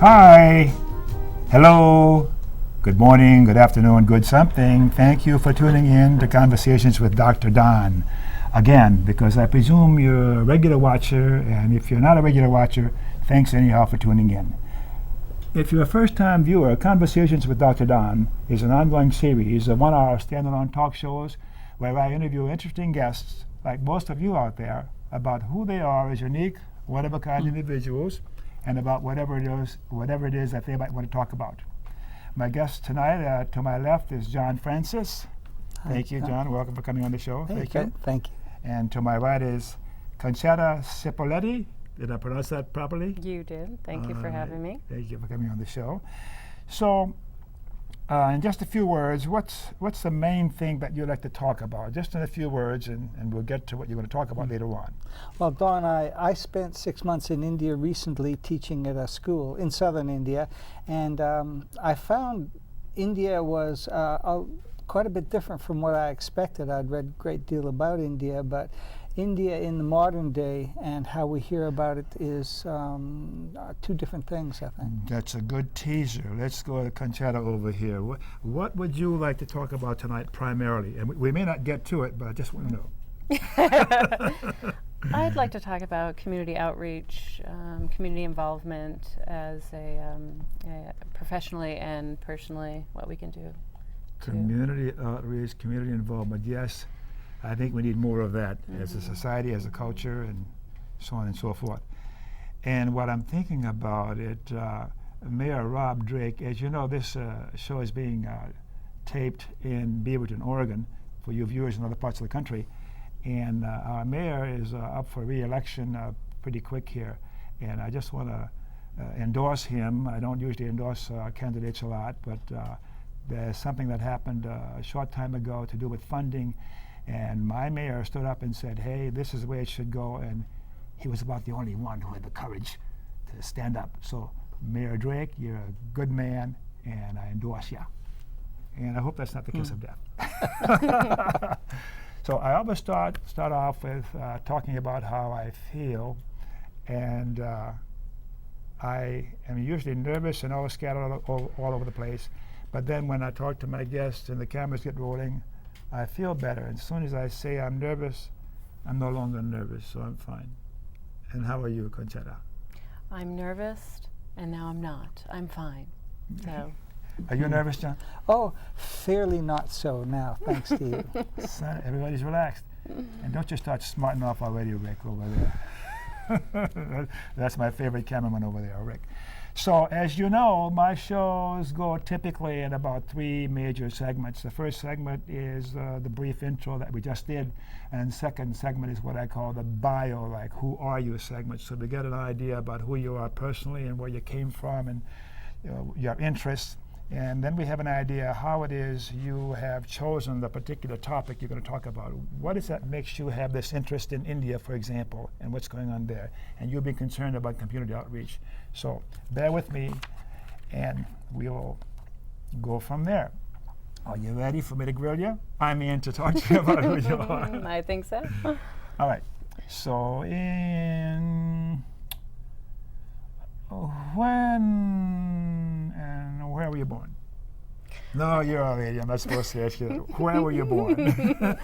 Hi, hello, good morning, good afternoon, good something. Thank you for tuning in to Conversations with Dr. Don. Again, because I presume you're a regular watcher, and if you're not a regular watcher, thanks anyhow for tuning in. If you're a first-time viewer, Conversations with Dr. Don is an ongoing series of one-hour standalone talk shows where I interview interesting guests, like most of you out there, about who they are as unique, one-of-a-kind individuals, and about whatever it is that they might want to talk about. My guest tonight, to my left, is John Francis. Thank you, John. Welcome for coming on the show. Thank you. Thank you. And to my right is Conchetta Cipoletti. Did I pronounce that properly? You did. Thank you for having me. Thank you for coming on the show. So, in just a few words, what's the main thing that you'd like to talk about? Just in a few words, and we'll get to what you're going to talk about later on. Well, Don, I spent 6 months in India recently teaching at a school in southern India, and I found India was quite a bit different from what I expected. I'd read a great deal about India, but India in the modern day and how we hear about it is two different things, I think. That's a good teaser. Let's go to Conchetta over here. What would you like to talk about tonight primarily? And we may not get to it, but I just want to know. I'd like to talk about community outreach, community involvement as a professionally and personally, what we can do. Community outreach, community involvement, yes. I think we need more of that as a society, as a culture, and so on and so forth. And what I'm thinking about it, Mayor Rob Drake, as you know, this show is being taped in Beaverton, Oregon, for you viewers in other parts of the country. And our mayor is up for re-election pretty quick here. And I just want to endorse him. I don't usually endorse candidates a lot, but there's something that happened a short time ago to do with funding. And my mayor stood up and said, hey, this is the way it should go. And he was about the only one who had the courage to stand up. So, Mayor Drake, you're a good man, and I endorse you. And I hope that's not the kiss of death. So I always start off with talking about how I feel. And I am usually nervous and always scattered all over the place. But then when I talk to my guests and the cameras get rolling, I feel better. And as soon as I say I'm nervous, I'm no longer nervous, so I'm fine. And how are you, Conchetta? I'm nervous, and now I'm not. I'm fine. So. Are you nervous, John? Oh, fairly not so now, thanks to you. Son, everybody's relaxed. And don't you start smarting off already, Rick, over there. That's my favorite cameraman over there, Rick. So, as you know, my shows go typically in about 3 major segments. The first segment is the brief intro that we just did, and the second segment is what I call the bio, like who are you segment. So we get an idea about who you are personally and where you came from and your interests. And then we have an idea how it is you have chosen the particular topic you're going to talk about. What is that makes you have this interest in India, for example, and what's going on there? And you'll be concerned about community outreach. So bear with me, and we'll go from there. Are you ready for me to grill you? I mean, to talk to you about who you are. I think so. All right. So when and where were you born? No, you're already. I'm not supposed to ask you that. Where were you born?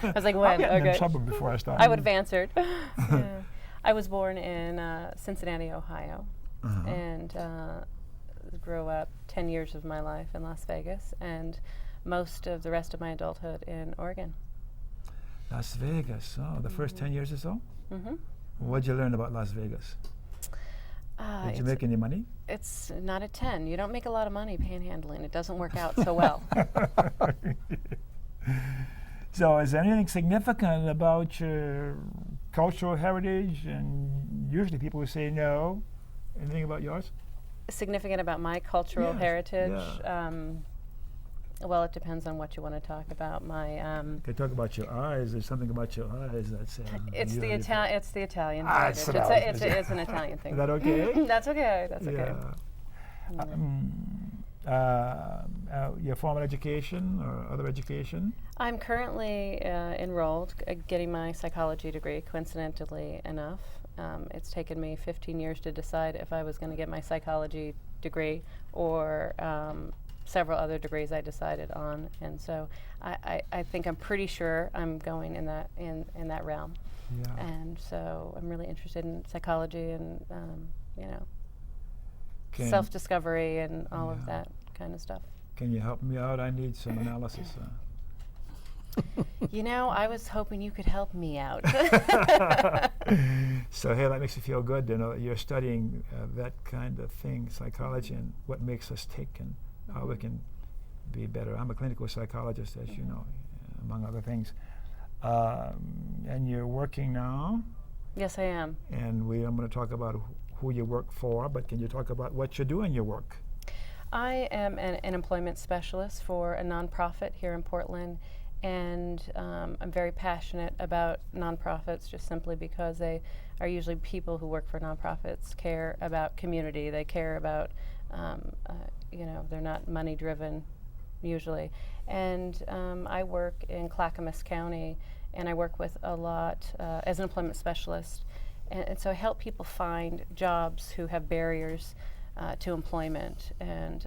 I was like, when? I'll get Okay. in trouble before I start. I would have answered. Yeah. I was born in Cincinnati, Ohio, and grew up 10 years of my life in Las Vegas, and most of the rest of my adulthood in Oregon. Las Vegas. Oh, the first 10 years or so? Mm-hmm. What did you learn about Las Vegas? Did you make any money? It's not a 10. You don't make a lot of money panhandling. It doesn't work out so well. So is there anything significant about your cultural heritage? And usually people would say no. Anything about yours? Significant about my cultural heritage? Yeah. Well, it depends on what you want to talk about. My Could talk about your eyes. There's something about your eyes that's. it's the Italian heritage. It's an Italian thing. Is that okay? That's okay. That's okay. Your formal education or other education? I'm currently enrolled, getting my psychology degree. Coincidentally enough, it's taken me 15 years to decide if I was going to get my psychology degree or several other degrees I decided on, and so I think I'm pretty sure I'm going in that realm. Yeah. And so I'm really interested in psychology and you know, Can- self-discovery and all of Yeah. that kind of stuff. Can you help me out? I need some analysis. You know, I was hoping you could help me out. So hey, that makes you feel good to know that you're studying that kind of thing, psychology, and what makes us tick and how we can be better. I'm a clinical psychologist, as you know, among other things. And you're working now, Yes, I am. and I'm going to talk about who you work for, but can you talk about what you do in your work? I am an employment specialist for a nonprofit here in Portland, and I'm very passionate about nonprofits just simply because they are usually people who work for nonprofits care about community. They care about, you know, they're not money driven usually. And I work in Clackamas County, and I work with a lot as an employment specialist. And so I help people find jobs who have barriers to employment. And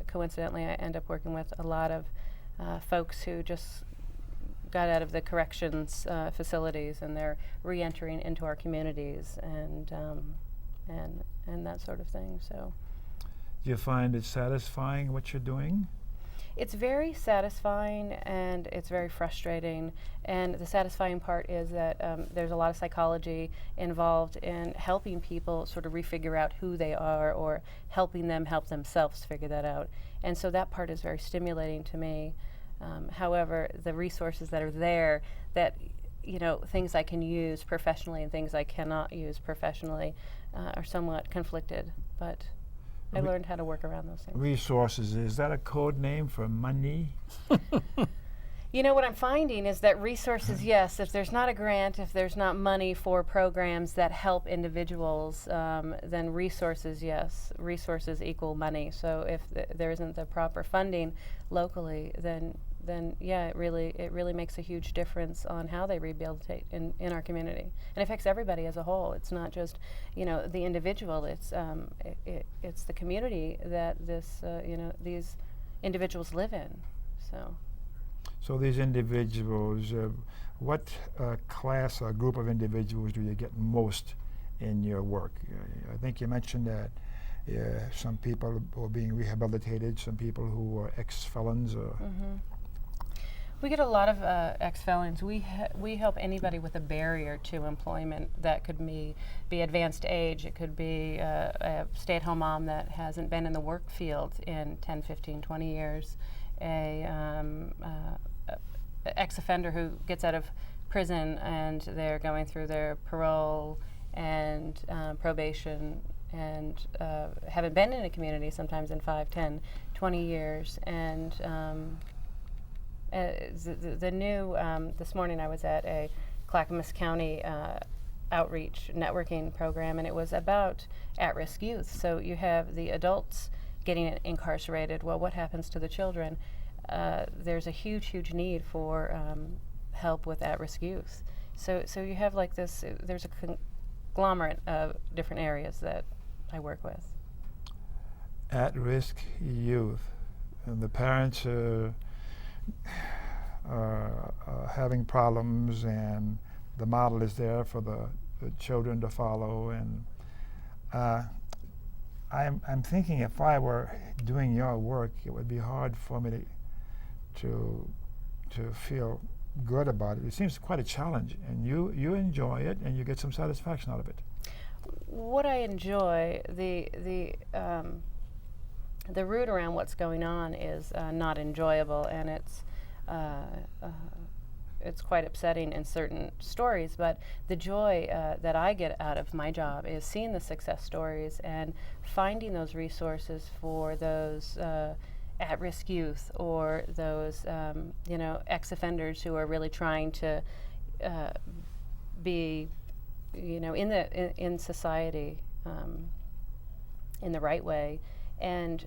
coincidentally, I end up working with a lot of folks who just got out of the corrections facilities, and they're re-entering into our communities and that sort of thing. So Do you find it satisfying what you're doing? it's very satisfying and it's very frustrating. And the satisfying part is that there's a lot of psychology involved in helping people sort of refigure out who they are, or helping them help themselves figure that out. And so that part is very stimulating to me. However, the resources that are there, that, you know, things I can use professionally and things I cannot use professionally are somewhat conflicted. But I learned how to work around those things. Resources, is that a code name for money? You know, what I'm finding is that resources, yes, if there's not a grant, if there's not money for programs that help individuals, then resources, yes, resources equal money. So if there isn't the proper funding locally, then yeah, it really makes a huge difference on how they rehabilitate in our community. And it affects everybody as a whole. It's not just, you know, the individual, it's the community that these individuals live in. So these individuals, what class or group of individuals do you get most in your work? I think you mentioned that some people who are being rehabilitated, some people who are ex-felons. We get a lot of ex-felons. We help anybody with a barrier to employment. That could be advanced age. It could be a stay-at-home mom that hasn't been in the work field in 10, 15, 20 years. Ex-offender who gets out of prison and they're going through their parole and probation and haven't been in a community sometimes in 5, 10, 20 years. And the new, this morning I was at a Clackamas County outreach networking program, and it was about at-risk youth. So you have the adults getting incarcerated. Well, what happens to the children? There's a huge need for help with at-risk youth. So you have like this, there's a conglomerate of different areas that I work with. At-risk youth, and the parents are having problems, and the model is there for the children to follow. And I'm thinking if I were doing your work, it would be hard for me to feel good about it. It seems quite a challenge, and you enjoy it, and you get some satisfaction out of it. What I enjoy, the root around what's going on is not enjoyable, and it's quite upsetting in certain stories. But the joy that I get out of my job is seeing the success stories and finding those resources for those at-risk youth, or those ex-offenders who are really trying to be in society in the right way. And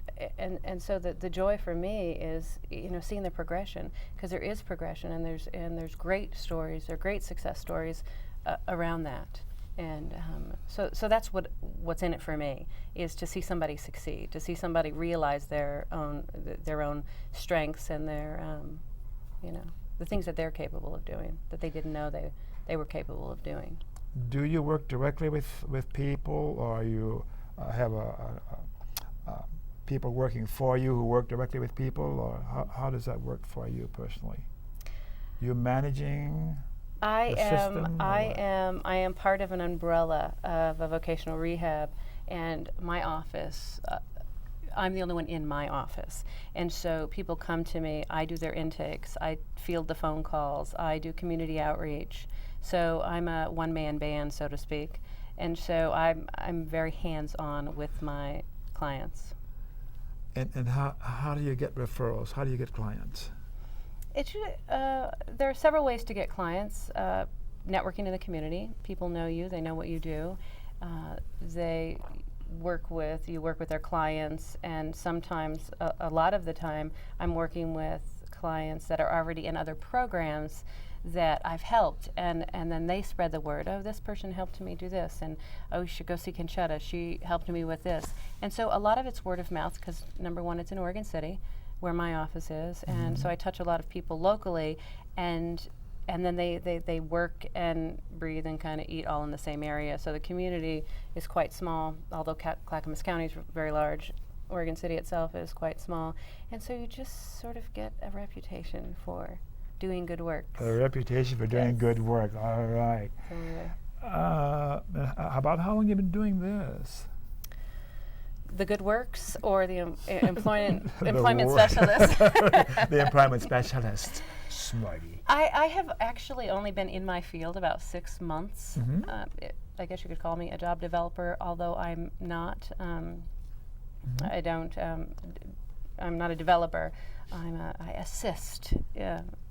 so the joy for me is seeing the progression, because there is progression, and there's great stories, there are great success stories around that. And so that's what's in it for me, is to see somebody succeed, to see somebody realize their own strengths and their the things that they're capable of doing that they didn't know they were capable of doing. Do you work directly with people, or you have people working for you who work directly with people, or how does that work for you personally? You're managing I the system? I am part of an umbrella of a vocational rehab, and my office, I'm the only one in my office. And so people come to me, I do their intakes, I field the phone calls, I do community outreach. So I'm a one-man band, so to speak. And so I'm very hands-on with my clients. And how do you get referrals? How do you get clients? There are several ways to get clients. Networking in the community. People know you, they know what you do. You work with their clients, and sometimes, a lot of the time, I'm working with clients that are already in other programs that I've helped, and then they spread the word. Oh, this person helped me do this, and oh, you should go see Conchetta. She helped me with this. And so a lot of it's word of mouth, because number one, it's in Oregon City, where my office is, and so I touch a lot of people locally, and then they work and breathe and kind of eat all in the same area. So the community is quite small, although Clackamas County is very large. Oregon City itself is quite small, and so you just sort of get a reputation for doing good work. A reputation for doing good work. All right. How about how long have you been doing this? The good works, or the employment The specialist? The employment specialist. Smarty. I have actually only been in my field about 6 months. I guess you could call me a job developer, although I'm not. I'm not a developer. I assist,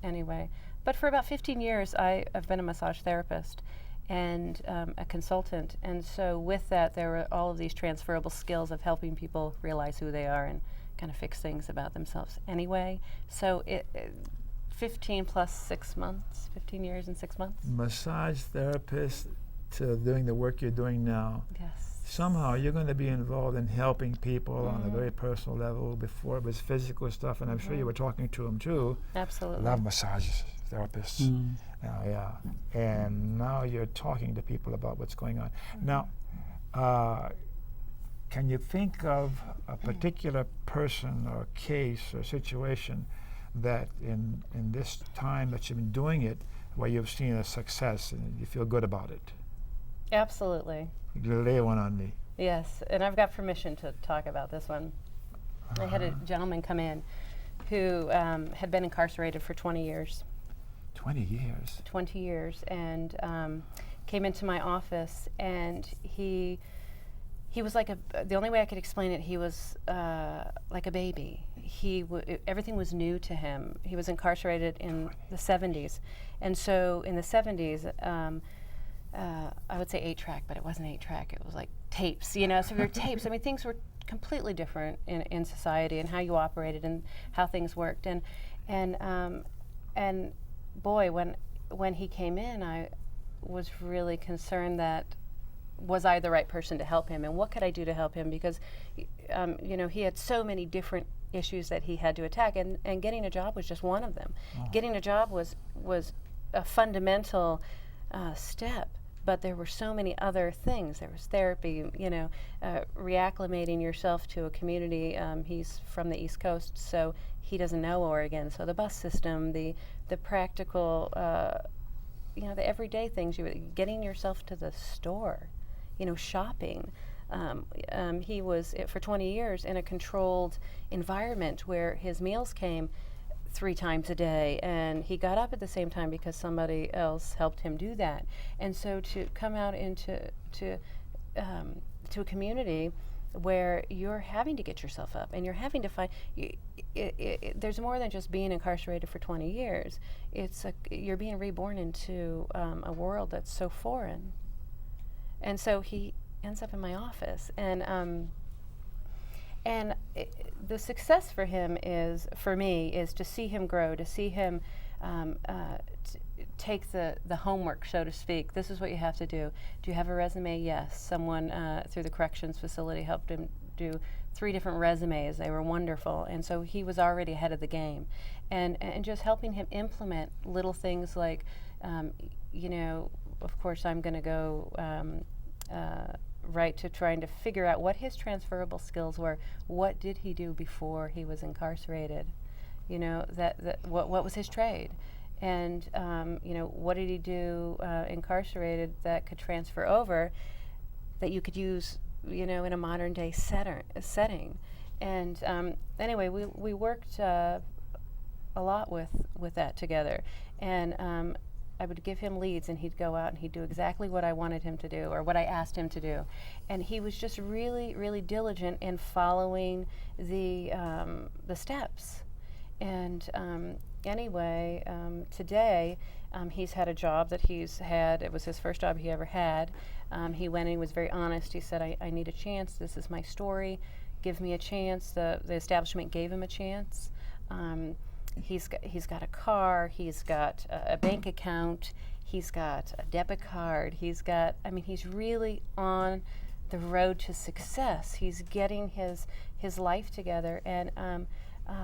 anyway. But for about 15 years, I've been a massage therapist and a consultant. And so with that, there were all of these transferable skills of helping people realize who they are and kind of fix things about themselves anyway. So 15 plus 6 months, 15 years and 6 months. Massage therapist to doing the work you're doing now. Yes. Somehow you're going to be involved in helping people on a very personal level. Before it was physical stuff, and I'm sure you were talking to them too. Absolutely. I love massage therapists. Yeah. And now you're talking to people about what's going on. Now, can you think of a particular person or case or situation that in this time that you've been doing it, where you've seen a success and you feel good about it? Absolutely. Lay one on me. Yes, and I've got permission to talk about this one. I had a gentleman come in who had been incarcerated for 20 years. 20 years? 20 years, and came into my office, and he was like the only way I could explain it, he was like a baby. Everything was new to him. He was incarcerated in the 70s, and so in the 70s, I would say 8-track, but it wasn't 8-track. It was like tapes, So we were tapes. I mean, things were completely different in society and how you operated and how things worked. And boy, when he came in, I was really concerned that was I the right person to help him, and what could I do to help him? Because he had so many different issues that he had to attack, and getting a job was just one of them. Getting a job was a fundamental step. But there were so many other things. There was therapy, reacclimating yourself to a community. He's from the East Coast, so he doesn't know Oregon. So the bus system, the practical, the everyday things, getting yourself to the store, shopping. He was, for 20 years, in a controlled environment where his meals came 3 times a day, and he got up at the same time because somebody else helped him do that. And so to come out into a community where you're having to get yourself up and you're having to find, there's more than just being incarcerated for 20 years. You're being reborn into a world that's so foreign. And so he ends up in my office, and the success for him for me, is to see him grow, to see him take the homework, so to speak. This is what you have to do. Do you have a resume? Yes. Someone through the corrections facility helped him do 3 different resumes. They were wonderful. And so he was already ahead of the game. And just helping him implement little things like, you know, of course I'm going to go right to trying to figure out what his transferable skills were. What did he do before he was incarcerated? You know, what was his trade? And, you know, what did he do incarcerated that could transfer over that you could use, you know, in a modern day setting? And anyway, we worked a lot with that together. And I would give him leads, and he'd go out and he'd do exactly what I wanted him to do or what I asked him to do. And he was just really, really diligent in following the steps. And anyway, today he's had a job that he's had. It was his first job he ever had. He went and was very honest. He said, I need a chance. This is my story. Give me a chance. The establishment gave him a chance. He's got a car. He's got a bank account. He's got a debit card. He's really on the road to success. He's getting his life together. And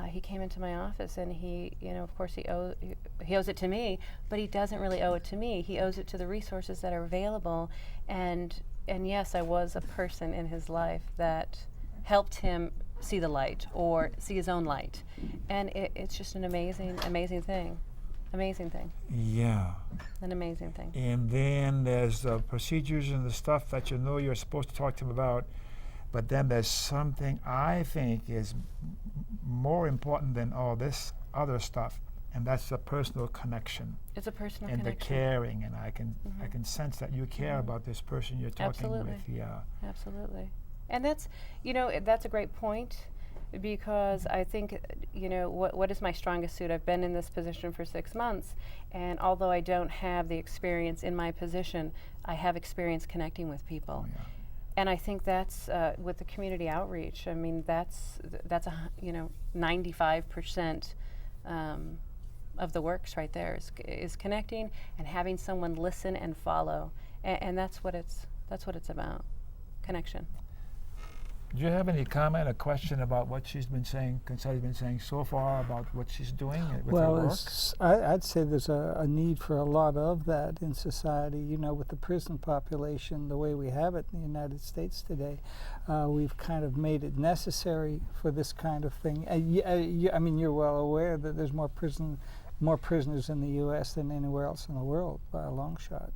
he came into my office, and he, you know, of course he owes it to me, but he doesn't really owe it to me. He owes it to the resources that are available. And yes, I was a person in his life that helped him see the light or see his own light. And it's just an amazing thing. Amazing thing. Yeah. An amazing thing. And then there's the procedures and the stuff that you know you're supposed to talk to him about. But then there's something I think is more important than all this other stuff, and that's the personal connection. It's a personal and connection. The caring, and I can sense that you care about this person you're talking Absolutely. with. Yeah. Absolutely. And that's, you know, that's a great point, because I think, you know, what is my strongest suit? I've been in this position for 6 months, and although I don't have the experience in my position, I have experience connecting with people. Yeah. And I think that's with the community outreach. I mean, that's 95% of the works right there is connecting and having someone listen and follow, and that's what it's about, connection. Do you have any comment or question about what she's been saying, Consuela's been saying so far about what she's doing with her work? I'd say there's a need for a lot of that in society. You know, with the prison population, the way we have it in the United States today, we've kind of made it necessary for this kind of thing. I mean, you're well aware that there's more prisoners in the U.S. than anywhere else in the world by a long shot.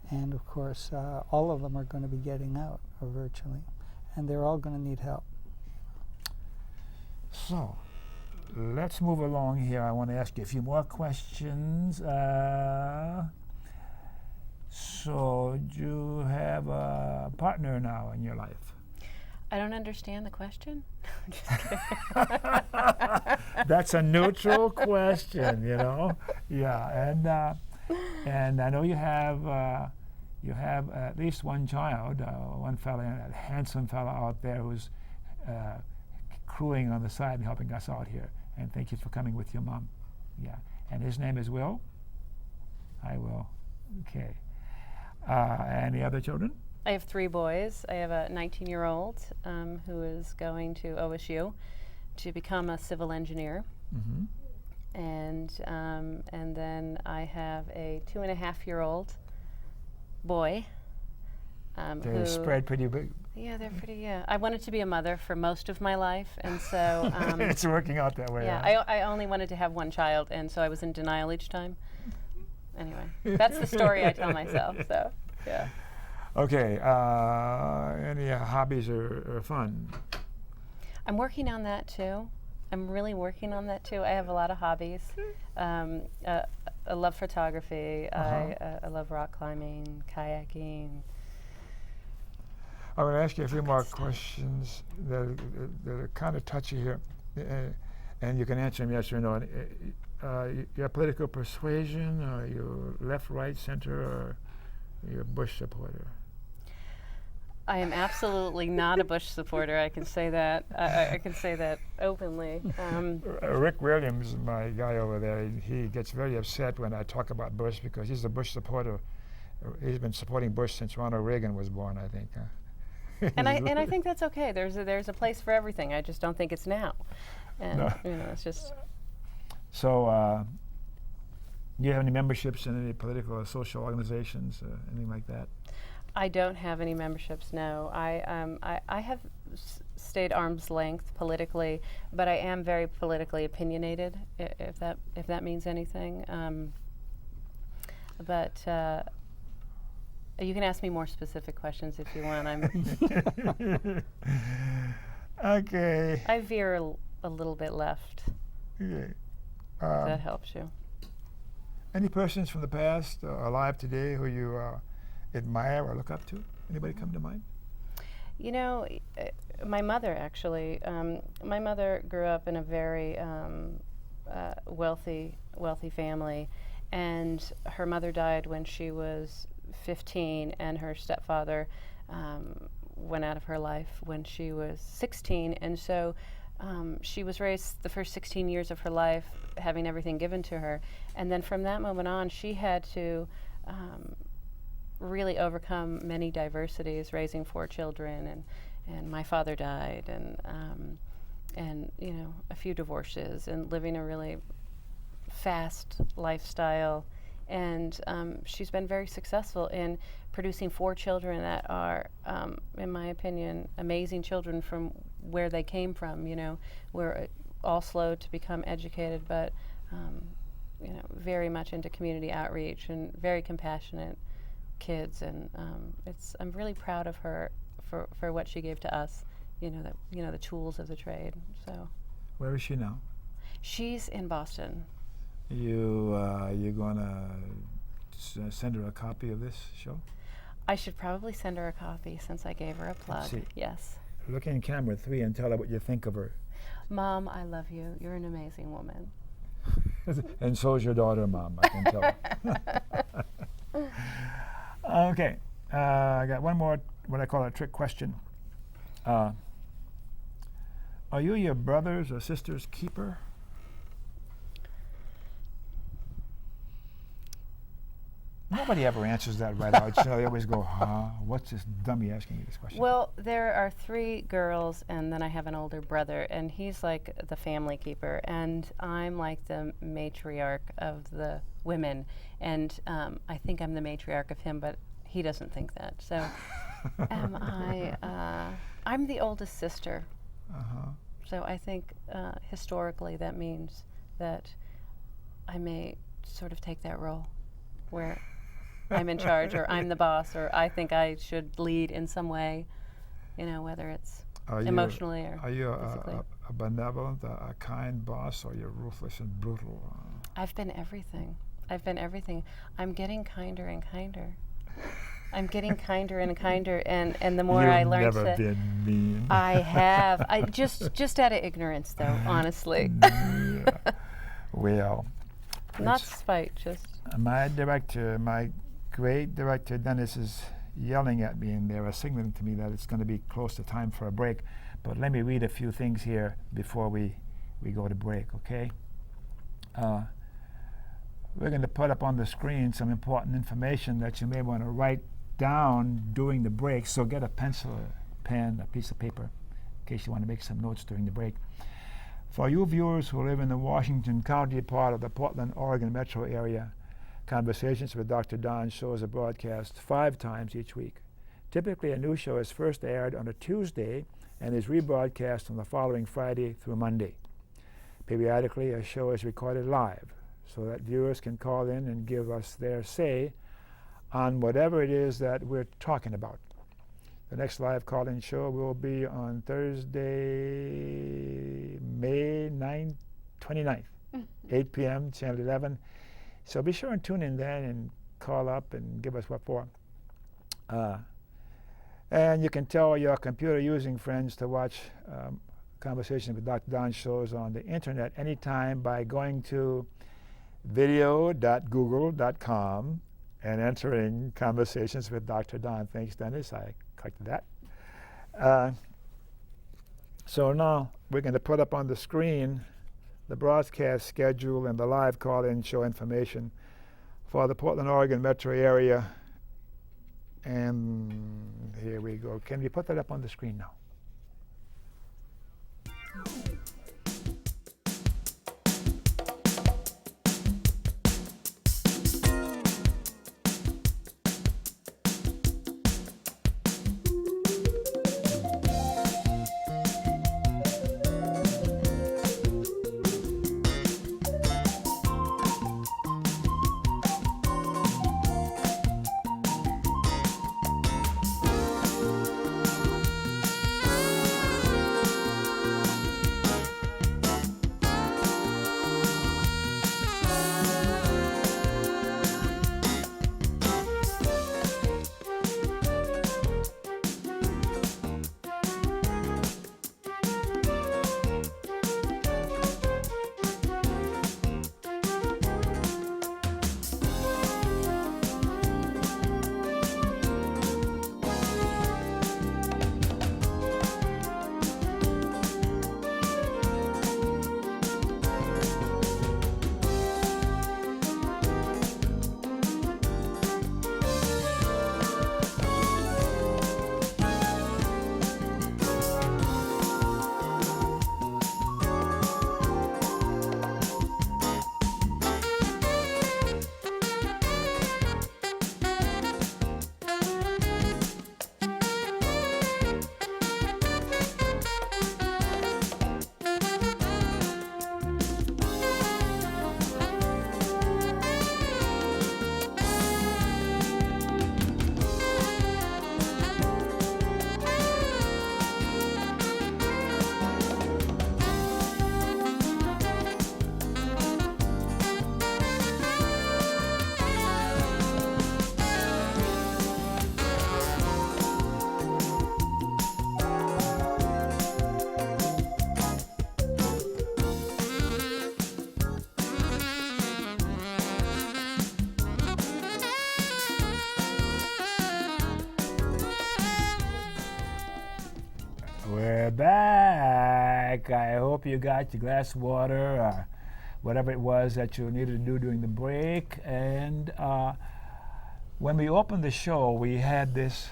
And of course, all of them are going to be getting out, or virtually. And they're all going to need help. So, let's move along here. I want to ask you a few more questions. So, do you have a partner now in your life? I don't understand the question. Just kidding. That's a neutral question, you know. Yeah, and I know you have at least one child, one fella, a handsome fella out there who's crewing on the side and helping us out here. And thank you for coming with your mom. Yeah. And his name is Will? I will. Okay. Any other children? I have 3 boys. I have a 19-year-old who is going to OSU to become a civil engineer. Mm-hmm. And then I have a 2.5-year-old boy. They're spread pretty big. Yeah, they're pretty, yeah. I wanted to be a mother for most of my life, and so... it's working out that way. Yeah, huh? I only wanted to have one child, and so I was in denial each time. Anyway, that's the story I tell myself, so, yeah. Okay, any hobbies or fun? I'm working on that, too. I'm really working on that, too. I have a lot of hobbies. I love photography. I love rock climbing, kayaking. I'm going to ask you a few more questions that are kind of touchy here, and you can answer them yes or no. Your political persuasion, or your left, right, center, or your Bush supporter? I am absolutely not a Bush supporter. I can say that. I can say that openly. Rick Williams, my guy over there, he gets very upset when I talk about Bush because he's a Bush supporter. He's been supporting Bush since Ronald Reagan was born, I think. And I think that's okay. There's a place for everything. I just don't think it's now. And No. it's just. So, do you have any memberships in any political or social organizations, anything like that? I don't have any memberships. No, I have stayed arm's length politically, but I am very politically opinionated. If that means anything. But you can ask me more specific questions if you want. Okay. I veer a little bit left. Okay. If that helps you. Any persons from the past alive today who you admire or look up to? Anybody come to mind? My mother actually. My mother grew up in a very wealthy family, and her mother died when she was 15, and her stepfather went out of her life when she was 16, and so she was raised the first 16 years of her life having everything given to her, and then from that moment on she had to really overcome many diversities, raising 4 children, and my father died, and a few divorces, and living a really fast lifestyle. And she's been very successful in producing 4 children that are, in my opinion, amazing children from where they came from. We're all slow to become educated, but very much into community outreach and very compassionate kids. And I'm really proud of her for what she gave to us. The tools of the trade. So. Where is she now? She's in Boston. You gonna send her a copy of this show? I should probably send her a copy since I gave her a plug. Let's see. Yes. Look in camera 3 and tell her what you think of her. Mom, I love you. You're an amazing woman. And so is your daughter, Mom, I can tell. Okay, I got one more, what I call a trick question. Are you your brother's or sister's keeper? Nobody ever answers that right out. They always go, huh? What's this dummy asking me this question? Well, there are 3 girls, and then I have an older brother, and he's like the family keeper, and I'm like the matriarch of the women, and I think I'm the matriarch of him, but he doesn't think that. So I'm the oldest sister. Uh-huh. So I think historically that means that I may sort of take that role where I'm in charge, or I'm the boss, or I think I should lead in some way, whether it's emotionally or Are you physically. a benevolent, a kind boss, or you're ruthless and brutal? I've been everything. I'm getting kinder and kinder. I'm getting kinder and kinder, and the more I learn You've never been mean. I have. I just out of ignorance, though, honestly. Yeah. Well, Not spite, just. my great director, Dennis, is yelling at me, and they're signaling to me that it's going to be close to time for a break. But let me read a few things here before we go to break, okay? We're going to put up on the screen some important information that you may want to write down during the break. So get a pencil, a pen, a piece of paper, in case you want to make some notes during the break. For you viewers who live in the Washington County part of the Portland, Oregon metro area, Conversations with Dr. Don shows are broadcast 5 times each week. Typically, a new show is first aired on a Tuesday and is rebroadcast on the following Friday through Monday. Periodically, a show is recorded live so that viewers can call in and give us their say on whatever it is that we're talking about. The next live call-in show will be on Thursday, May 29th, 8 p.m., Channel 11. So be sure and tune in then and call up and give us what for. And you can tell your computer-using friends to watch Conversations with Dr. Don shows on the internet anytime by going to video.google.com and entering Conversations with Dr. Don. Thanks, Dennis. I corrected that. So now we're going to put up on the screen the broadcast schedule and the live call-in show information for the Portland, Oregon metro area. And here we go. Can we put that up on the screen now? We're back. I hope you got your glass of water or whatever it was that you needed to do during the break. And when we opened the show, we had this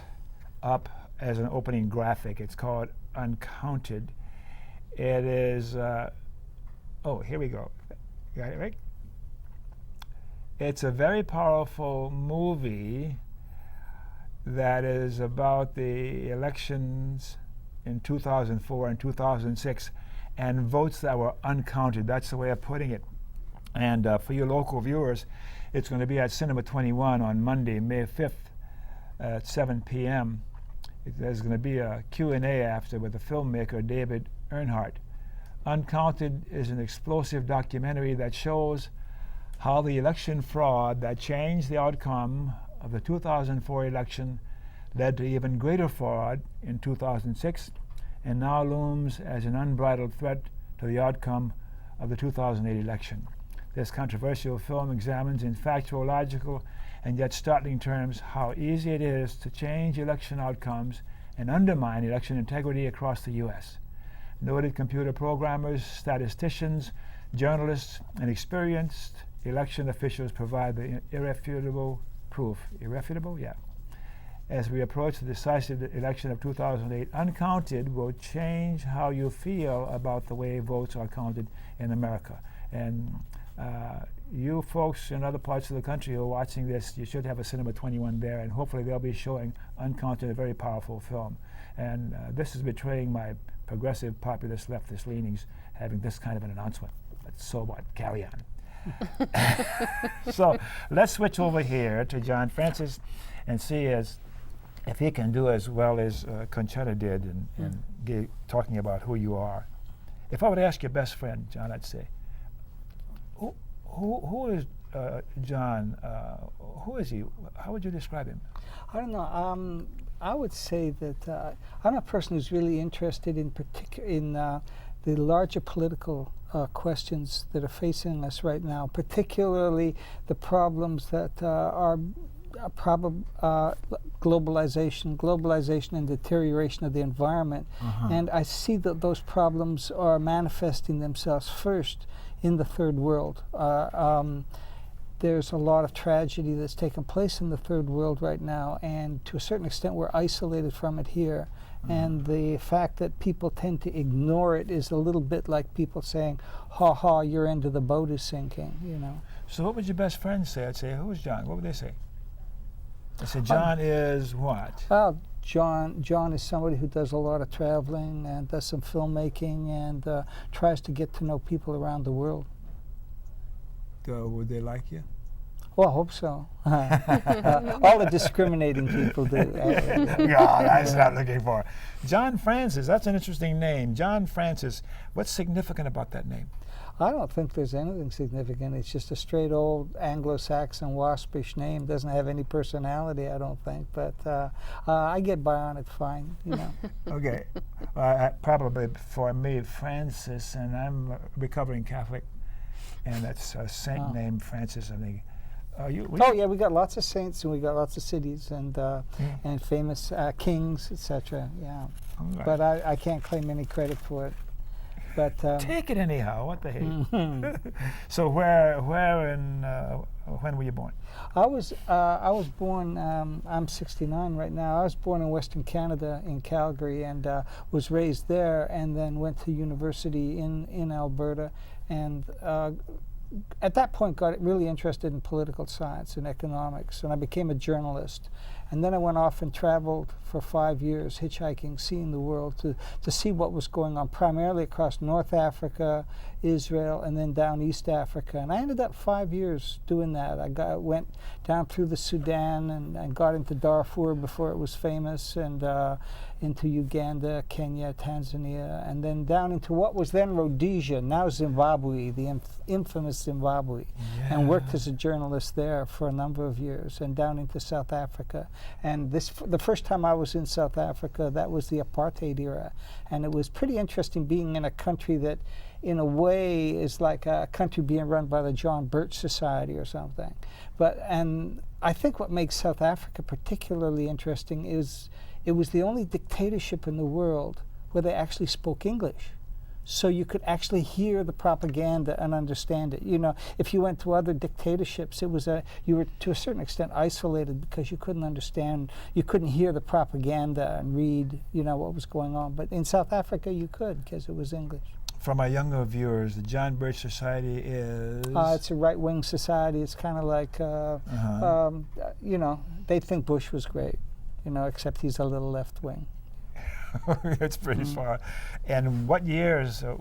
up as an opening graphic. It's called Uncounted. It is, oh, here we go. Got it right? It's a very powerful movie that is about the elections in 2004 and 2006 and votes that were uncounted. That's the way of putting it. And for your local viewers, it's going to be at Cinema 21 on Monday, May 5th at 7 p.m. There's going to be a Q&A after with the filmmaker David Earnhardt. Uncounted is an explosive documentary that shows how the election fraud that changed the outcome of the 2004 election led to even greater fraud in 2006 and now looms as an unbridled threat to the outcome of the 2008 election. This controversial film examines in factual, logical, and yet startling terms how easy it is to change election outcomes and undermine election integrity across the U.S. Noted computer programmers, statisticians, journalists, and experienced election officials provide the irrefutable proof. Irrefutable? Yeah. As we approach the decisive election of 2008, Uncounted will change how you feel about the way votes are counted in America. And you folks in other parts of the country who are watching this, you should have a Cinema 21 there, and hopefully they'll be showing Uncounted, a very powerful film. And this is betraying my progressive, populist, leftist leanings, having this kind of an announcement. But so what? Carry on. So let's switch over here to John Francis and see if he can do as well as Conchetta did in talking about who you are. If I would ask your best friend, John, I'd say, who is John? Who is he? How would you describe him? I don't know. I would say that I'm a person who's really interested in the larger political questions that are facing us right now, particularly the problems that are globalization and deterioration of the environment. And I see that those problems are manifesting themselves first in the third world. There's a lot of tragedy that's taken place in the third world right now, and to a certain extent we're isolated from it here. And the fact that people tend to ignore it is a little bit like people saying, ha ha, your end of the boat is sinking, you know. So what would your best friend say? I'd say, who's John? What would they say? They say, John is what? John is somebody who does a lot of traveling and does some filmmaking and tries to get to know people around the world. Would they like you? Well, I hope so. All the discriminating people do. God, I was not looking for. John Francis, that's an interesting name. John Francis, what's significant about that name? I don't think there's anything significant. It's just a straight old Anglo-Saxon waspish name. Doesn't have any personality, I don't think. But I get by on it fine, you know. Okay. Probably for me, Francis, and I'm a recovering Catholic, and that's a saint named Francis, I think. Yeah, we got lots of saints and we got lots of cities and famous kings, etc. Yeah, right. But I can't claim any credit for it. But take it anyhow. What the heck? So where and when were you born? I was born. I'm 69 right now. I was born in Western Canada in Calgary and was raised there, and then went to university in Alberta, and at that point got really interested in political science and economics, and I became a journalist. And then I went off and traveled for 5 years, hitchhiking, seeing the world, to see what was going on, primarily across North Africa, Israel, and then down East Africa. And I ended up 5 years doing that. I went down through the Sudan and got into Darfur before it was famous, and into Uganda, Kenya, Tanzania, and then down into what was then Rhodesia, now Zimbabwe, the infamous Zimbabwe, and worked as a journalist there for a number of years, and down into South Africa. And the first time I was in South Africa, that was the Apartheid Era, and it was pretty interesting being in a country that in a way is like a country being run by the John Birch Society or something. And I think what makes South Africa particularly interesting is it was the only dictatorship in the world where they actually spoke English. So you could actually hear the propaganda and understand it. You know, if you went to other dictatorships, you were to a certain extent isolated because you couldn't understand, you couldn't hear the propaganda and read, you know, what was going on. But in South Africa, you could because it was English. For my younger viewers, the John Birch Society is? It's a right-wing society. It's kind of like, you know, they think Bush was great, you know, except he's a little left-wing. It's pretty far. And what years? I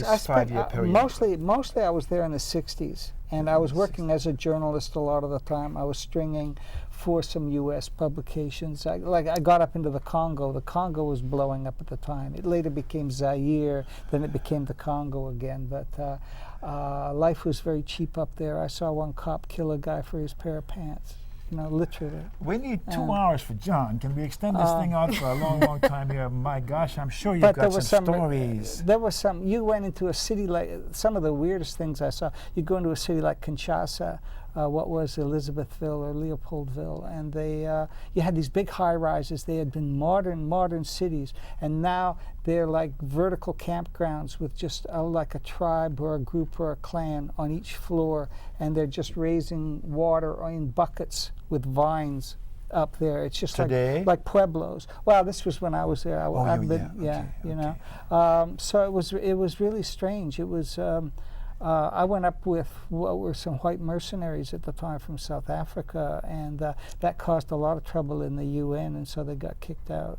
spent 5-year period. Mostly I was there in the 60s, and I was working as a journalist a lot of the time. I was stringing for some U.S. publications. I got up into the Congo. The Congo was blowing up at the time. It later became Zaire, then it became the Congo again. But life was very cheap up there. I saw one cop kill a guy for his pair of pants. You know, literally. We need 2 hours for John. Can we extend this thing out for a long, long time here? My gosh, I'm sure you've got some stories. There was some. You went into a city like, some of the weirdest things I saw. You go into a city like Kinshasa, what was Elizabethville or Leopoldville, and you had these big high-rises. They had been modern cities, and now they're like vertical campgrounds with just like a tribe or a group or a clan on each floor, and they're just raising water in buckets with vines up there. It's just like pueblos. Well, this was when I was there. You know. So it was really strange. It was. I went up with what were some white mercenaries at the time from South Africa, and that caused a lot of trouble in the UN, and so they got kicked out.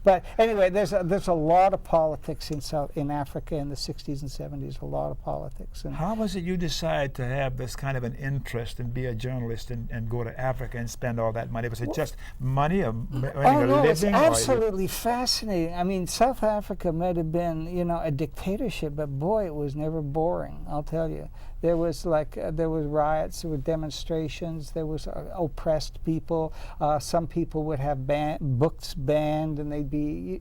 But anyway, there's a lot of politics in Africa in the 60s and 70s, a lot of politics. And how was it you decided to have this kind of an interest and be a journalist and go to Africa and spend all that money? Was it just money or earning a living? It's absolutely fascinating. I mean, South Africa might have been, you know, a dictatorship, but boy, it was never boring, I'll tell you. There was there was riots, there were demonstrations, there was oppressed people. Some people would have books banned, and they'd be.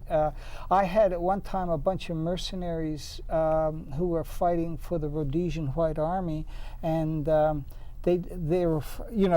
I had at one time a bunch of mercenaries who were fighting for the Rhodesian White Army, and they were,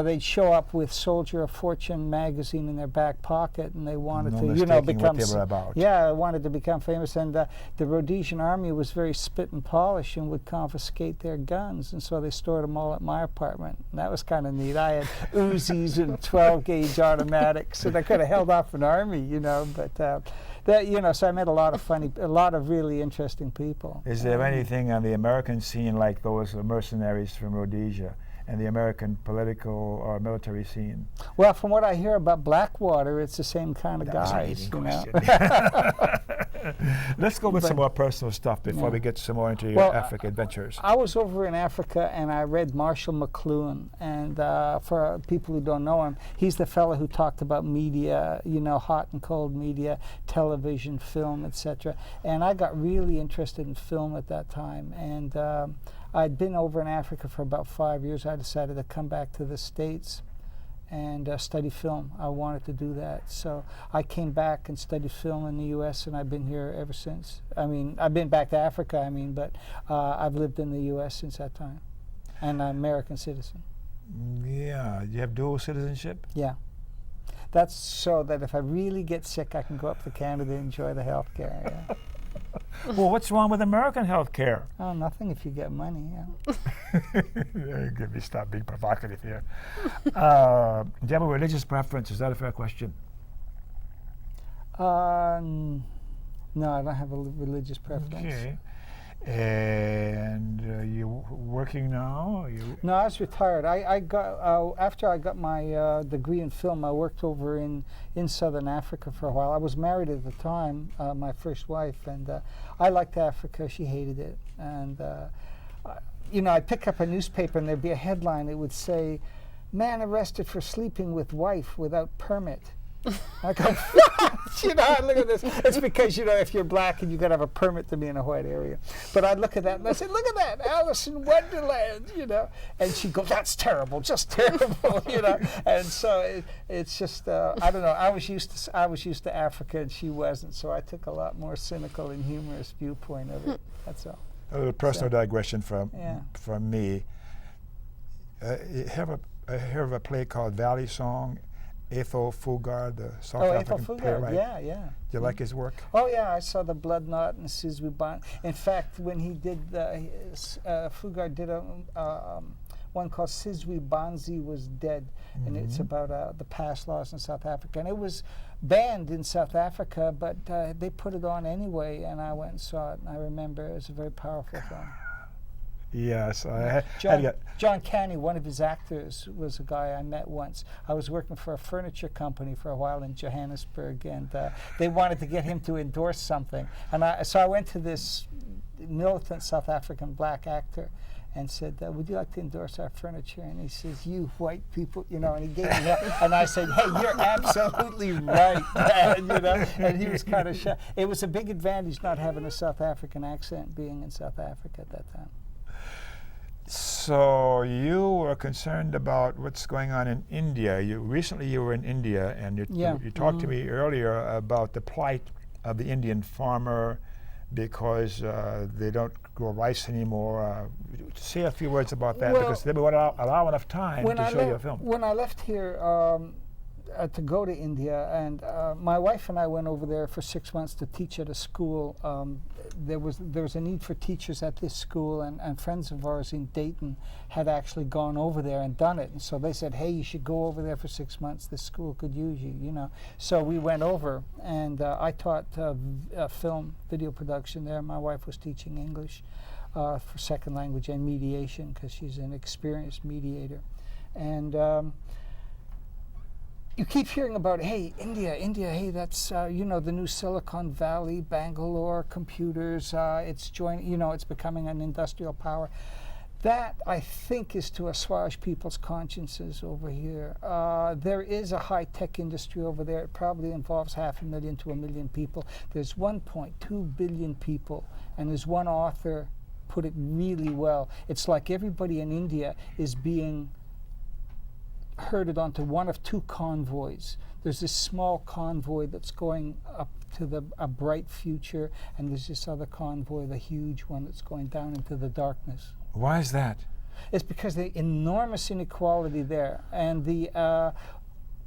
they'd show up with Soldier of Fortune magazine in their back pocket, and they wanted to, mistaking become. what they were about. Yeah, wanted to become famous, and the Rhodesian army was very spit and polish and would confiscate their guns, and so they stored them all at my apartment. And that was kind of neat. I had Uzis and 12-gauge automatics, and I could have held off an army, but. So I met a lot of really interesting people. Is there anything on the American scene like those mercenaries from Rhodesia and the American political or military scene? Well, from what I hear about Blackwater, it's the same kind of That was a guys. leading Let's go with some more personal stuff before we get some more into your Africa adventures. I was over in Africa and I read Marshall McLuhan, and for people who don't know him, he's the fellow who talked about media, hot and cold media, television, film, etc. And I got really interested in film at that time, and I'd been over in Africa for about 5 years. I decided to come back to the States and study film. I wanted to do that. So I came back and studied film in the U.S., and I've been here ever since. I mean, I've been back to Africa, but I've lived in the U.S. since that time. And I'm an American citizen. Yeah. You have dual citizenship? Yeah. That's so that if I really get sick, I can go up to Canada and enjoy the health care. Yeah. Well, what's wrong with American health care? Oh, nothing if you get money, yeah. You're going to stop being provocative here. Do you have a religious preference? Is that a fair question? No, I don't have a religious preference. Okay. And you working now? No, I was retired. I got after I got my degree in film, I worked over in Southern Africa for a while. I was married at the time, my first wife, and I liked Africa. She hated it, and I'd pick up a newspaper and there'd be a headline. It would say, "Man arrested for sleeping with wife without permit." I go, look at this. It's because, if you're black and you got to have a permit to be in a white area. But I'd look at that and I said, look at that, Alice in Wonderland, And she'd go, that's terrible, just terrible, And so it's just, I don't know. I was used to Africa and she wasn't, so I took a lot more cynical and humorous viewpoint of it. That's all. A little personal digression from me. You hear of a play called Valley Song? Ethel Fugard, the South African playwright. Yeah. Do you like his work? Oh yeah, I saw the Blood Knot and Sizwe Bond. In fact, when he did, Fugard did one called Sizwe Banzi Was Dead, and it's about the past laws in South Africa. And it was banned in South Africa, but they put it on anyway, and I went and saw it, and I remember it was a very powerful film. Yes. John Canny, one of his actors, was a guy I met once. I was working for a furniture company for a while in Johannesburg, and they wanted to get him to endorse something. And so I went to this militant South African black actor and said, would you like to endorse our furniture? And he says, you white people, and he gave me that. And I said, hey, you're absolutely right, man, And he was kind of shy. It was a big advantage not having a South African accent being in South Africa at that time. So you were concerned about what's going on in India. Recently you were in India, and you talked to me earlier about the plight of the Indian farmer because they don't grow rice anymore. Say a few words about that, because they won't allow enough time to show you a film. When I left here to go to India, and my wife and I went over there for 6 months to teach at a school. There was a need for teachers at this school, and friends of ours in Dayton had actually gone over there and done it. And so they said, hey, you should go over there for 6 months. This school could use you, So we went over, and I taught film, video production there. My wife was teaching English for second language and mediation, because she's an experienced mediator. And you keep hearing about, hey, India, hey, that's, the new Silicon Valley, Bangalore, computers, it's joining, it's becoming an industrial power. That, I think, is to assuage people's consciences over here. There is a high-tech industry over there. It probably involves 500,000 to 1 million people. There's 1.2 billion people, and as one author put it really well, it's like everybody in India is being herded onto one of two convoys. There's this small convoy that's going up to a bright future, and there's this other convoy, the huge one, that's going down into the darkness. Why is that? It's because the enormous inequality there, and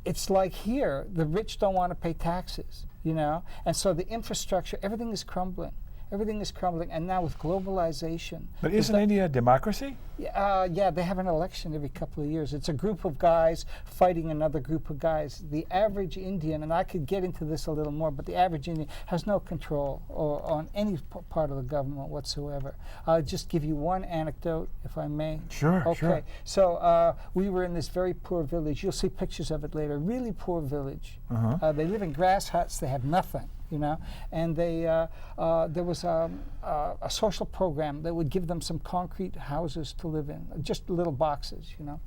it's like here, the rich don't want to pay taxes, you know, and so the infrastructure, everything is crumbling. Everything is crumbling, and now with globalization. But isn't India a democracy? Yeah, they have an election every couple of years. It's a group of guys fighting another group of guys. The average Indian, and I could get into this a little more, but the average Indian has no control on any part of the government whatsoever. I'll just give you one anecdote, if I may. Sure, okay. sure. So we were in this very poor village. You'll see pictures of it later. Really poor village. They live in grass huts. They have nothing. You know, and there was a social program that would give them some concrete houses to live in, just little boxes, you know.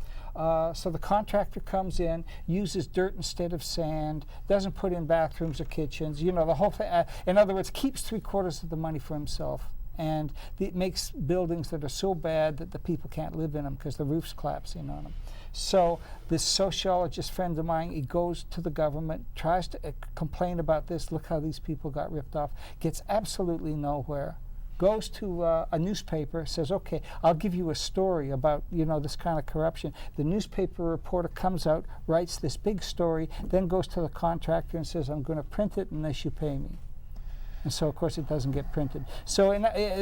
So the contractor comes in, uses dirt instead of sand, doesn't put in bathrooms or kitchens, you know, the whole thing. In other words, keeps 3/4 of the money for himself. And it makes buildings that are so bad that the people can't live in them because the roof's collapsing on them. So this sociologist friend of mine, he goes to the government, tries to complain about this, look how these people got ripped off, gets absolutely nowhere, goes to a newspaper, says, okay, I'll give you a story about, you know, this kind of corruption. The newspaper reporter comes out, writes this big story, then goes to the contractor and says, I'm going to print it unless you pay me. And so, of course, it doesn't get printed. So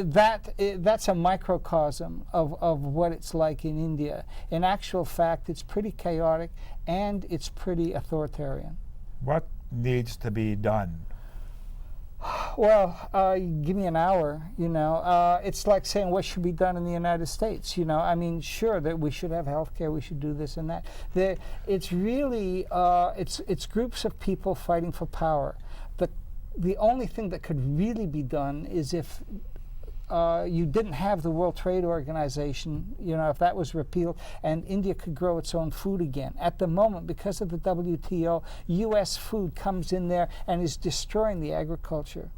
that's a microcosm of what it's like in India. In actual fact, it's pretty chaotic and it's pretty authoritarian. What needs to be done? Well, give me an hour, you know. It's like saying what should be done in the United States, you know. I mean, sure, that we should have health care, we should do this and that. It's really, it's groups of people fighting for power. The only thing that could really be done is if you didn't have the World Trade Organization, you know, if that was repealed, and India could grow its own food again. At the moment, because of the WTO, U.S. food comes in there and is destroying the agriculture.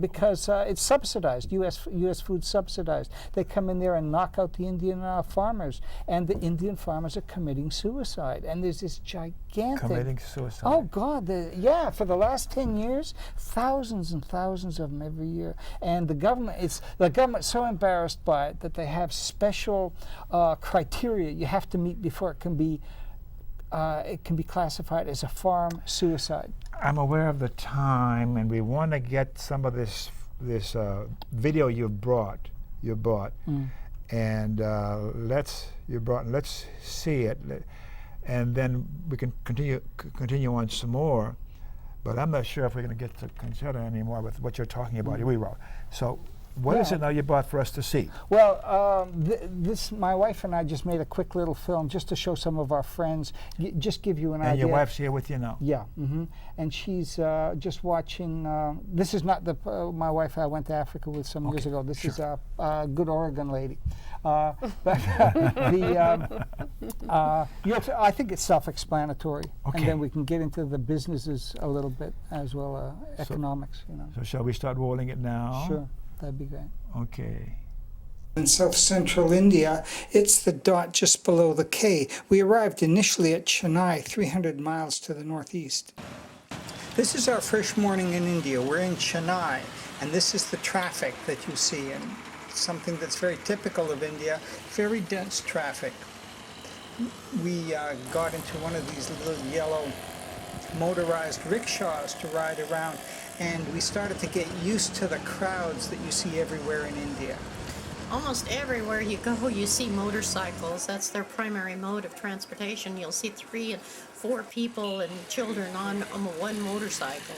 Because it's subsidized, U.S. food subsidized. They come in there and knock out the Indian farmers, and the Indian farmers are committing suicide. And there's this gigantic... Committing suicide? Oh, God, yeah, for the last 10 years, thousands and thousands of them every year. And the government's so embarrassed by it that they have special criteria you have to meet before it can be classified as a farm suicide. I'm aware of the time, and we want to get some of this video you bought, and let's see it, and then we can continue on some more. But I'm not sure if we're going to get to consider anymore with what you're talking about. We wrote. So what is it now you bought for us to see? Well, my wife and I just made a quick little film just to show some of our friends, just give you an idea. And your wife's here with you now? Yeah, and she's just watching, this is not my wife I went to Africa with some years ago. This is a good Oregon lady. But I think it's self-explanatory, and then we can get into the businesses a little bit as well, economics, you know. So shall we start rolling it now? Sure. That'd be great. Okay. In south-central India, it's the dot just below the K. We arrived initially at Chennai, 300 miles to the northeast. This is our first morning in India. We're in Chennai, and this is the traffic that you see, and something that's very typical of India, very dense traffic. We got into one of these little yellow motorized rickshaws to ride around, and we started to get used to the crowds that you see everywhere in India. Almost everywhere you go, you see motorcycles. That's their primary mode of transportation. You'll see 3 and 4 people and children on one motorcycle.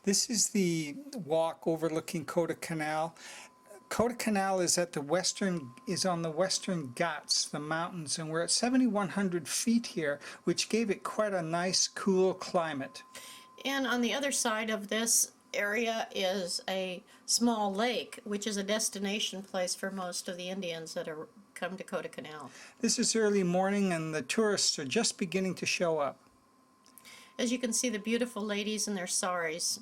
This is the walk overlooking Kota Canal. Kota Canal is on the western Ghats, the mountains, and we're at 7,100 feet here, which gave it quite a nice, cool climate. And on the other side of this area is a small lake, which is a destination place for most of the Indians that come to Kota Canal. This is early morning, and the tourists are just beginning to show up. As you can see, the beautiful ladies in their saris.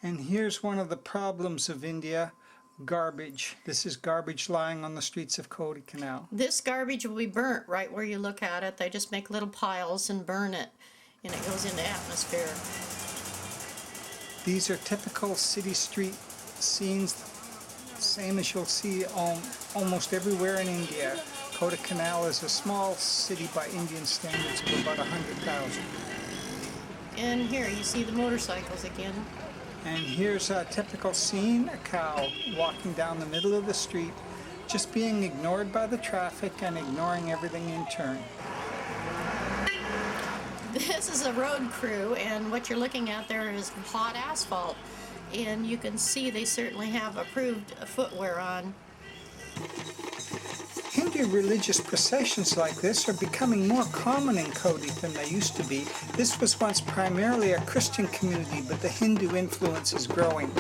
And here's one of the problems of India. garbage. This is garbage lying on the streets of Kodaikanal. This garbage will be burnt right where you look at it. They just make little piles and burn it, and it goes into atmosphere. These are typical city street scenes, same as you'll see almost everywhere in India. Kodaikanal is a small city by Indian standards of about 100,000. And here you see the motorcycles again. And here's a typical scene, a cow walking down the middle of the street, just being ignored by the traffic and ignoring everything in turn. This is a road crew, and what you're looking at there is hot asphalt. And you can see they certainly have approved footwear on. Hindu religious processions like this are becoming more common in Kodi than they used to be. This was once primarily a Christian community, but the Hindu influence is growing.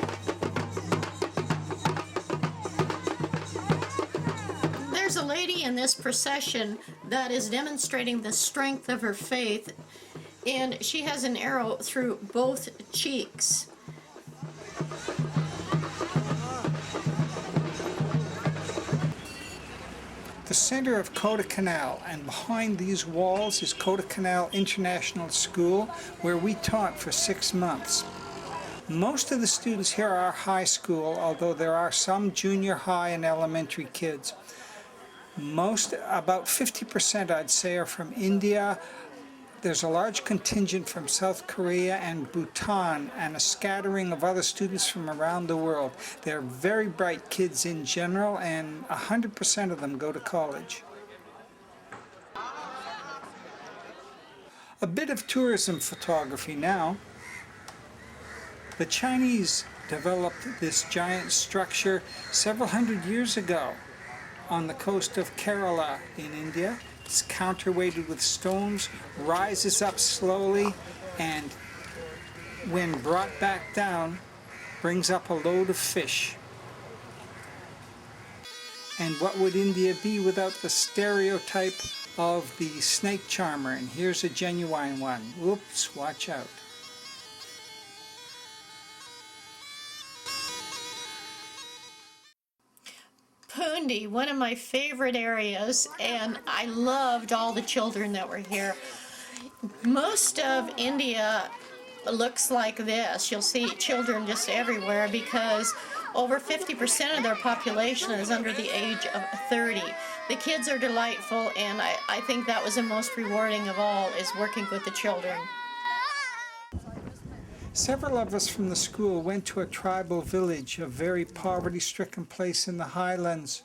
There's a lady in this procession that is demonstrating the strength of her faith, and she has an arrow through both cheeks. The center of Kodaikanal, and behind these walls is Kodaikanal International School, where we taught for 6 months. Most of the students here are high school, although there are some junior high and elementary kids. About 50% I'd say are from India. There's a large contingent from South Korea and Bhutan, and a scattering of other students from around the world. They're very bright kids in general, and 100% of them go to college. A bit of tourism photography now. The Chinese developed this giant structure several hundred years ago on the coast of Kerala in India. It's counterweighted with stones, rises up slowly, and when brought back down, brings up a load of fish. And what would India be without the stereotype of the snake charmer? And here's a genuine one. Whoops, watch out. Pundi, one of my favorite areas, and I loved all the children that were here. Most of India looks like this. You'll see children just everywhere because over 50% of their population is under the age of 30. The kids are delightful, and I think that was the most rewarding of all, is working with the children. Several of us from the school went to a tribal village, a very poverty-stricken place in the highlands.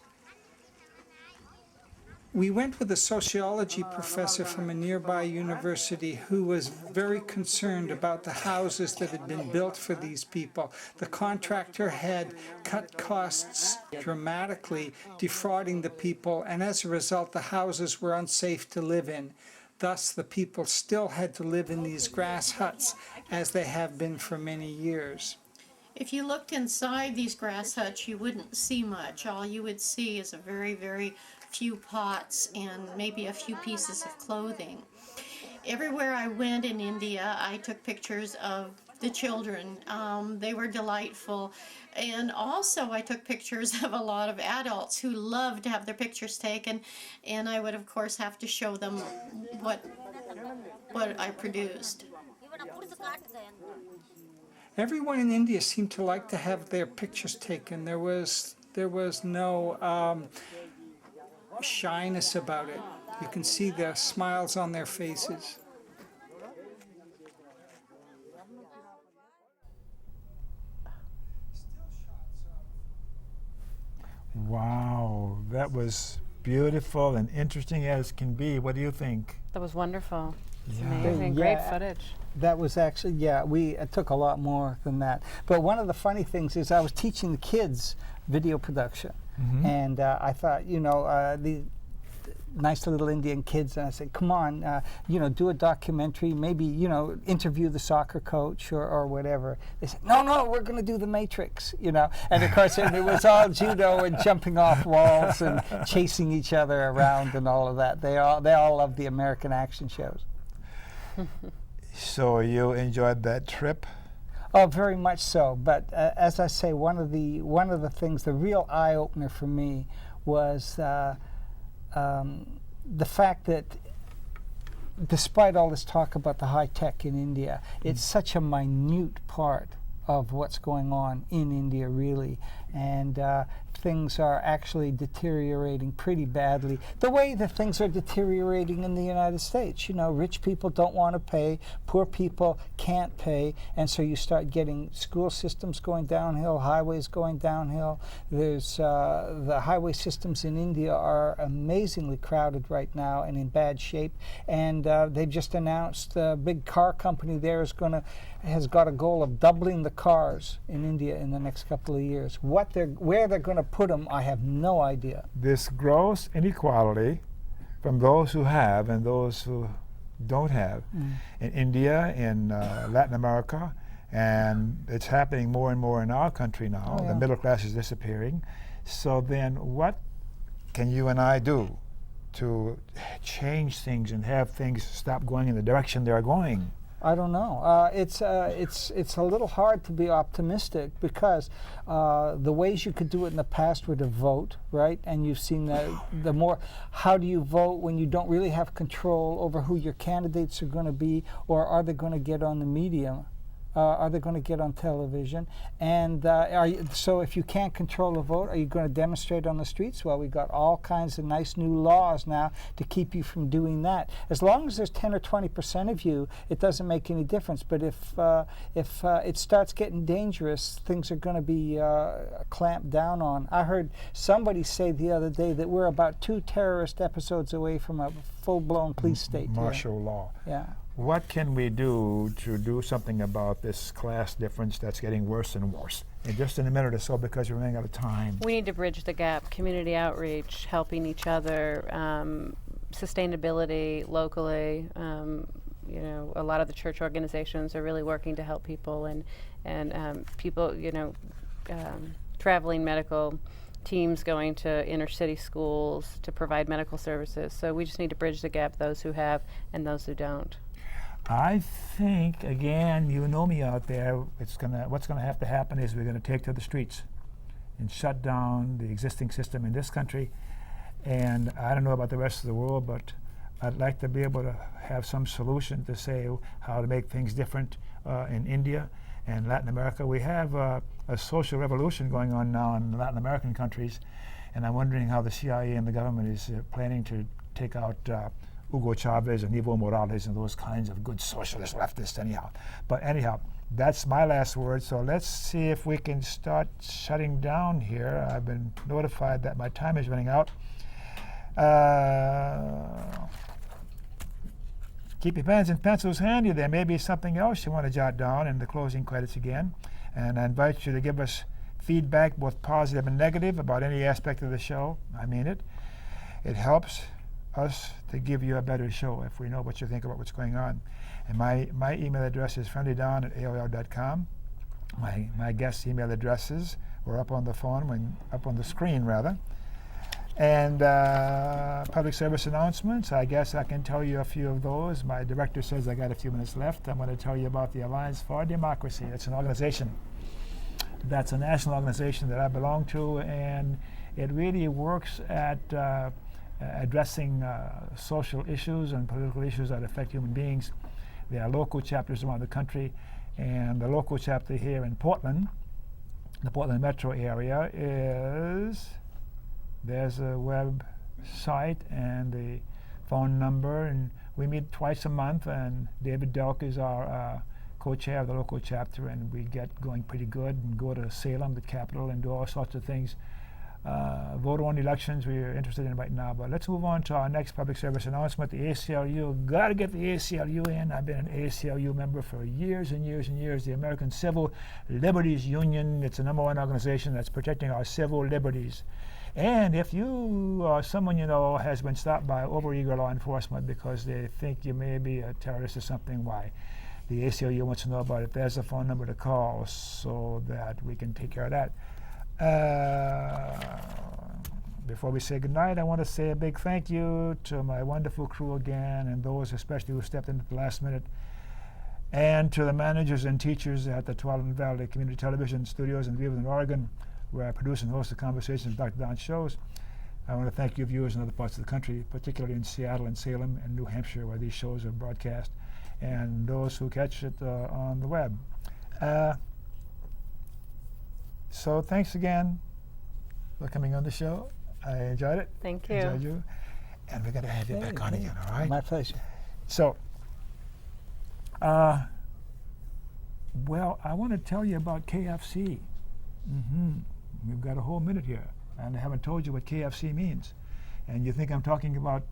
We went with a sociology professor from a nearby university who was very concerned about the houses that had been built for these people. The contractor had cut costs dramatically, defrauding the people, and as a result, the houses were unsafe to live in. Thus, the people still had to live in these grass huts, as they have been for many years. If you looked inside these grass huts, you wouldn't see much. All you would see is a very, very few pots and maybe a few pieces of clothing. Everywhere I went in India, I took pictures of the children. They were delightful. And also I took pictures of a lot of adults who loved to have their pictures taken, and I would of course have to show them what I produced. Everyone in India seemed to like to have their pictures taken. There was no shyness about it. You can see the smiles on their faces. Wow, that was beautiful and interesting as can be. What do you think? That was wonderful. It's Yeah. amazing. Yeah. Great footage. That was actually, yeah, it took a lot more than that. But one of the funny things is I was teaching the kids video production. Mm-hmm. And I thought, the nice little Indian kids, and I said, come on, do a documentary, maybe, interview the soccer coach or whatever. They said, no, we're going to do The Matrix, And of course, and it was all judo and jumping off walls and chasing each other around and all of that. They all love the American action shows. So you enjoyed that trip? Oh, very much so. But as I say, one of the things, the real eye opener for me was the fact that, despite all this talk about the high tech in India, it's such a minute part of what's going on in India, really, and things are actually deteriorating pretty badly. The way that things are deteriorating in the United States, you know, rich people don't want to pay, poor people can't pay, and so you start getting school systems going downhill, highways going downhill. There's the highway systems in India are amazingly crowded right now and in bad shape, and they've just announced a big car company there has got a goal of doubling the cars in India in the next couple of years. Where they're going to put them, I have no idea. This gross inequality from those who have and those who don't have in India, in Latin America, and it's happening more and more in our country now. Oh, yeah. The middle class is disappearing. So then what can you and I do to change things and have things stop going in the direction they're going? I don't know. It's a little hard to be optimistic because the ways you could do it in the past were to vote, right? And you've seen that how do you vote when you don't really have control over who your candidates are going to be, or are they going to get on the media? Are they going to get on television? And so if you can't control a vote, are you going to demonstrate on the streets? Well, we've got all kinds of nice new laws now to keep you from doing that. As long as there's 10 or 20% of you, it doesn't make any difference. But if it starts getting dangerous, things are going to be clamped down on. I heard somebody say the other day that we're about 2 terrorist episodes away from a full-blown police state. Martial law. Yeah. What can we do to do something about this class difference that's getting worse and worse? And just in a minute or so, because we're running out of time. We need to bridge the gap. Community outreach, helping each other, sustainability locally. You know, a lot of the church organizations are really working to help people, and people, you know, traveling medical teams going to inner city schools to provide medical services. So we just need to bridge the gap, those who have and those who don't. I think, again, you know me out there, what's gonna have to happen is we're gonna take to the streets and shut down the existing system in this country. And I don't know about the rest of the world, but I'd like to be able to have some solution to say how to make things different in India and Latin America. We have a social revolution going on now in Latin American countries, and I'm wondering how the CIA and the government is planning to take out Hugo Chavez and Evo Morales and those kinds of good socialist leftists anyhow. But anyhow, that's my last word, so let's see if we can start shutting down here. I've been notified that my time is running out. Keep your pens and pencils handy. There may be something else you want to jot down in the closing credits again. And I invite you to give us feedback, both positive and negative, about any aspect of the show. I mean it. It helps us to give you a better show if we know what you think about what's going on. And my email address is friendlydon@aol.com. My guest email addresses were up on the phone, up on the screen rather. And public service announcements, I guess I can tell you a few of those. My director says I got a few minutes left. I'm going to tell you about the Alliance for Democracy. It's an organization. That's a national organization that I belong to, and it really works at addressing social issues and political issues that affect human beings. There are local chapters around the country, and the local chapter here in Portland, the Portland metro area, there's a website and the phone number, and we meet twice a month, and David Delk is our co-chair of the local chapter, and we get going pretty good and go to Salem, the capital, and do all sorts of things. Vote on elections we're interested in right now. But let's move on to our next public service announcement. The ACLU, got to get the ACLU in. I've been an ACLU member for years and years and years. The American Civil Liberties Union, it's the #1 organization that's protecting our civil liberties. And if you or someone you know has been stopped by overeager law enforcement because they think you may be a terrorist or something, why? The ACLU wants to know about it. There's a phone number to call so that we can take care of that. Before we say goodnight, I want to say a big thank you to my wonderful crew again, and those especially who stepped in at the last minute. And to the managers and teachers at the Tuolumne Valley Community Television Studios in Beaverton, Oregon, where I produce and host the Conversations with Dr. Don shows. I want to thank you viewers in other parts of the country, particularly in Seattle and Salem and New Hampshire, where these shows are broadcast, and those who catch it on the web. So thanks again for coming on the show. I enjoyed it. Thank you. Enjoyed you. And we're going to have you back on again, all right? My pleasure. So, well, I want to tell you about KFC. We've got a whole minute here, and I haven't told you what KFC means. And you think I'm talking about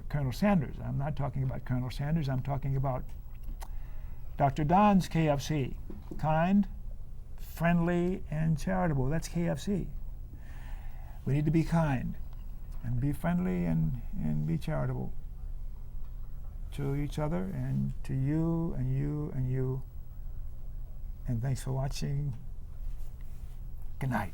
Colonel Sanders. I'm not talking about Colonel Sanders. I'm talking about Dr. Don's KFC. Kind, friendly, and charitable. That's KFC. We need to be kind and be friendly and be charitable to each other and to you and you and you. And thanks for watching. Good night.